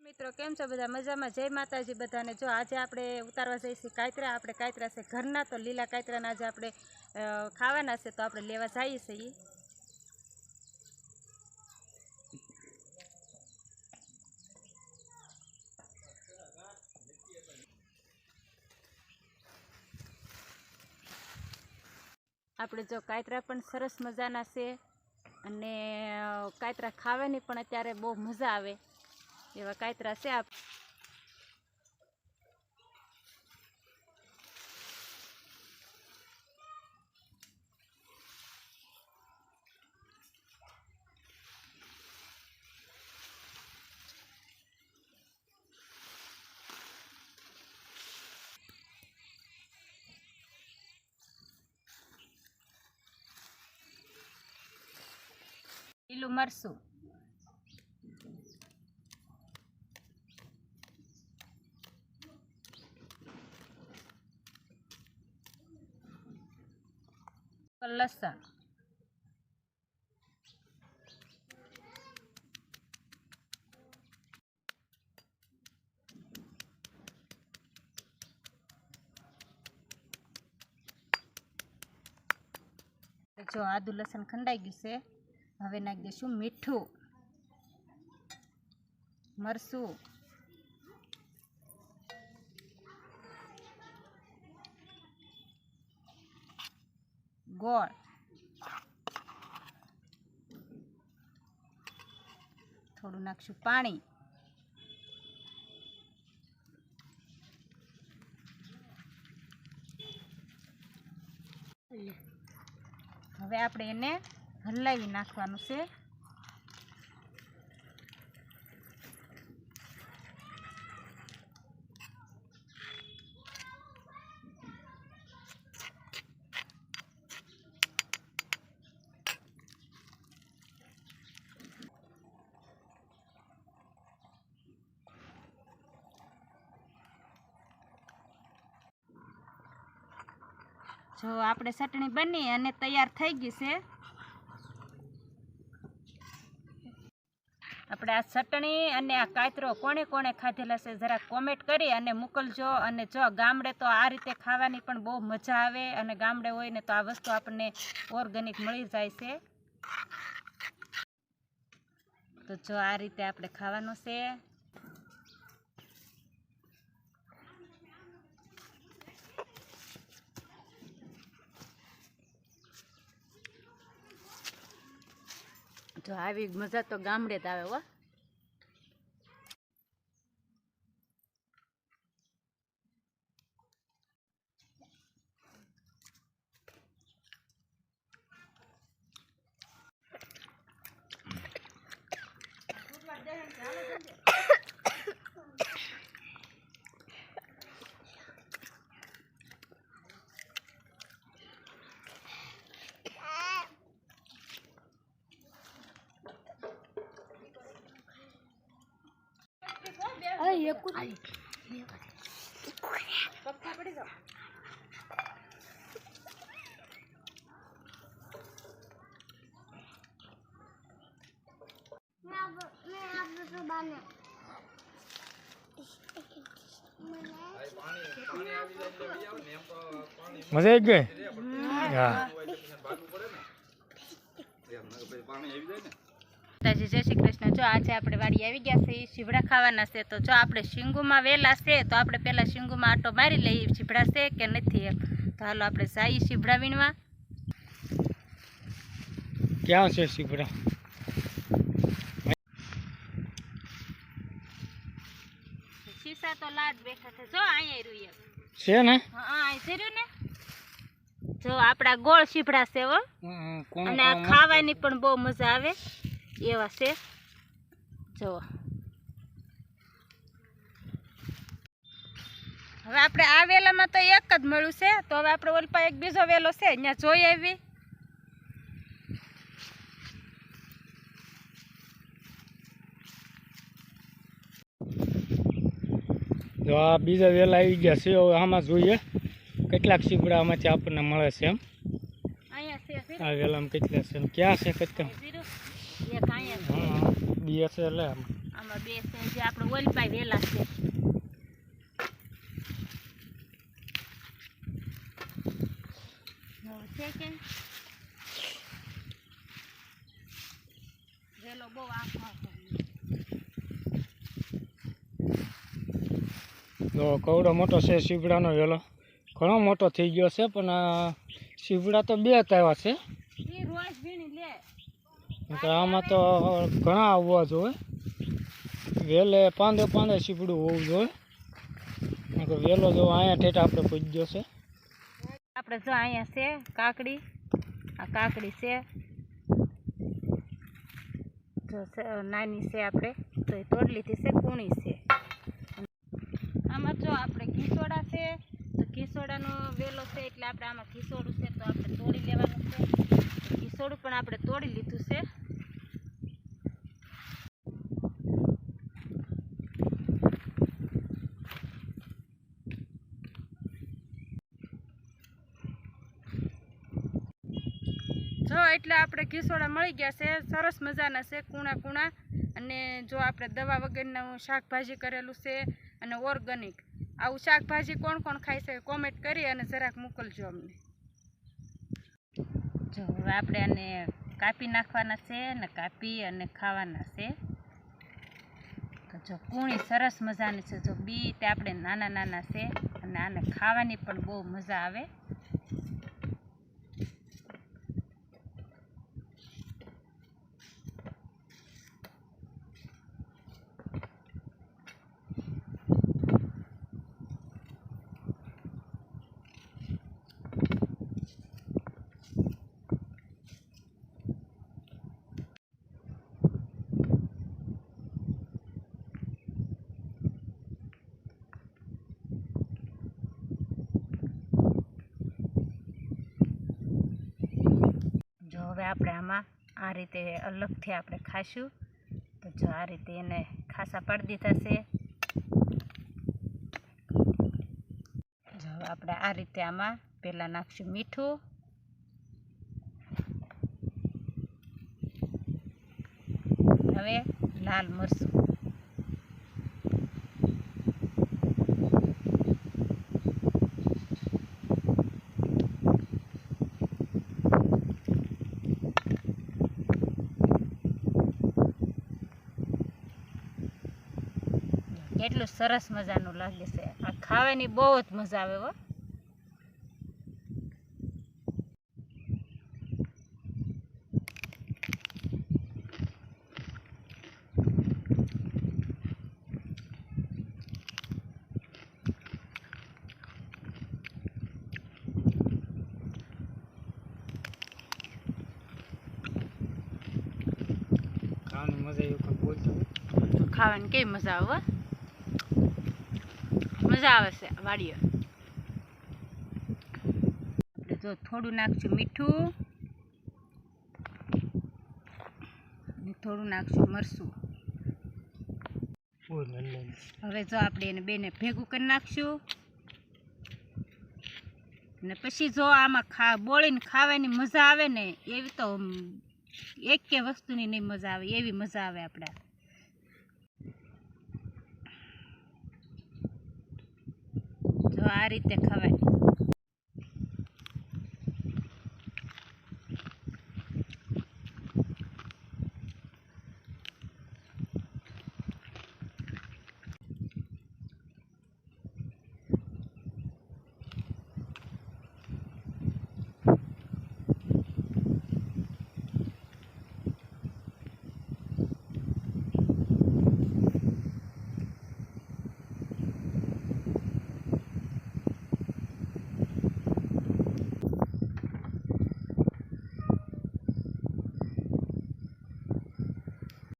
મિત્રો કેમ છો બધા મજામાં? જય માતાજી બધાને। જો આજે આપણે ઉતારવા જઈશું કાયતરા। આપણે કાયતરા છે ઘરના, તો લીલા કાયતરાના આજે આપણે ખાવાના છે, તો આપણે લેવા જઈએ છીએ। આપણે જો કાયતરા પણ સરસ મજાના છે અને કાયતરા ખાવાની પણ અત્યારે બહુ મજા આવે એવા કાયતરા છે। લીલું મરચું, લસણ, જો આદુ લસણ ખંડાઈ ગયું છે। હવે નાખી દઈશું મીઠું, મરચું, ગોળ, થોડું નાખશું પાણી, હવે આપણે એને હલાવી નાખવાનું છે। જો આપણે ચટણી બની અને તૈયાર થઈ ગઈ છે। આપણે આ ચટણી અને આ કાયતરો કોણે કોણે ખાધેલા છે જરા કોમેન્ટ કરી અને મોકલજો। અને જો ગામડે તો આ રીતે ખાવાની પણ બહુ મજા આવે, અને ગામડે હોય ને તો આ વસ્તુ આપણને ઓર્ગેનિક મળી જાય છે। તો જો આ રીતે આપણે ખાવાનું છે। જો આવી મજા તો ગામડે જ આવે હો। પડી જાઓ। મજા આવી ગઈ। માતાજી જય શ્રી કૃષ્ણ। જો આજે આપણે વાડી આવી ગયા છે, શીભડા ખાવાના છે। તો જો આપણે શીંગુમાં વેલા છે, તો આપણે પહેલાં શીંગુમાં આટો મારી લઈએ શીભડા છે કે નથી એમ। તો હાલો આપણે જઈએ શીભડા વીણવા। ક્યાં છે શીભડા? શીશા તો લાજ બેઠા છે। જો અહીંયા રહ્યું છે ને? હા અહીં રહ્યું ને। જો આપણા ગોળ શીભડા છે હો, અને આ ખાવાની પણ બહુ મજા આવે એવા છે। જો હવે આપણે આ વેલામાં તો એક જ મળ્યું છે, તો હવે આપણે ઓલપા એક બીજો વેલો છે અહીંયા જોઈ આવી। જો આ બીજા વેલા આવી ગયા છે। હવે આમાં જોઈએ કેટલાક શીભડા આમાંથી આપણને મળે છે એમ। અહીંયા છે આ વેલામાં કેટલા છે, ક્યાં છે કેટલા? એક અહીંયા હા, બે છે એટલે આમ આમાં બે છે જે આપણે ઓલપાઈ વેલા છે. છે કે વેલો બહુ આખો તો કવડો મોટો છે સીવડાનો વેલો, ઘણો મોટો થઈ ગયો છે, પણ આ સીવડા તો બે જ આવ્યા છે. એ રોજ વીણી લે નકર આમાં તો ઘણા આવવા જોઈએ. વેલે પાંદે પાંદે સીવડું હોવું જોઈએ. નકર વેલો જો અહીંયા ઠેઠ આપણે પૂજ્યો છે. આપણે જો અહીંયા છે કાકડી, આ કાકડી છે જો નાની છે, આપણે તો એ તોડી લીધી છે, કૂણી છે. આમાં જો આપણે ઘીસોડા છે, તો ઘીસોડાનો વેલો છે એટલે આપણે આમાં ઘીસોડું છે તો આપણે તોડી લેવાનું છે. ઘીસોડું પણ આપણે તોડી લીધું છે. જો એટલે આપણે ઘીસોડા મળી ગયા છે, સરસ મજાના છે, કૂણા કૂણા. અને જો આપણે દવા વગરનું શાકભાજી કરેલું છે અને ઓર્ગેનિક. આવું શાકભાજી કોણ કોણ ખાય છે કોમેન્ટ કરી અને જરાક મોકલજો અમને. જો હવે આપણે આને કાપી નાખવાના છે ને કાપી અને ખાવાના છે. તો જો કૂણી સરસ મજાની છે, જો બી તે આપણે નાના નાના છે અને આને ખાવાની પણ બહુ મજા આવે. હવે આપણે આમાં આ રીતે અલગથી આપણે ખાશું. તો જો આ રીતે એને ખાસા પાડી દીધા છે. જો આપણે આ રીતે આમાં પહેલાં નાખશું મીઠું, હવે લાલ મરચું, કેટલું સરસ મજાનું લાગે છે. આ ખાવાની બહુ જ મજા આવે હો. ખાવાની મજા એવું કંઈ બોલતો ખાવાની કેવી મજા આવે હો. મજા આવે છે વાડીએ. આપણે જો થોડું નાખશું મીઠું અને થોડું નાખશું મરચું. હવે જો આપણે એને બેને ભેગું કરી નાખશું અને પછી જો આમાં બોળીને ખાવાની મજા આવે ને એવી તો એક કે વસ્તુની નહીં મજા આવે, એવી મજા આવે આપણે. જો આ રીતે ખવાય.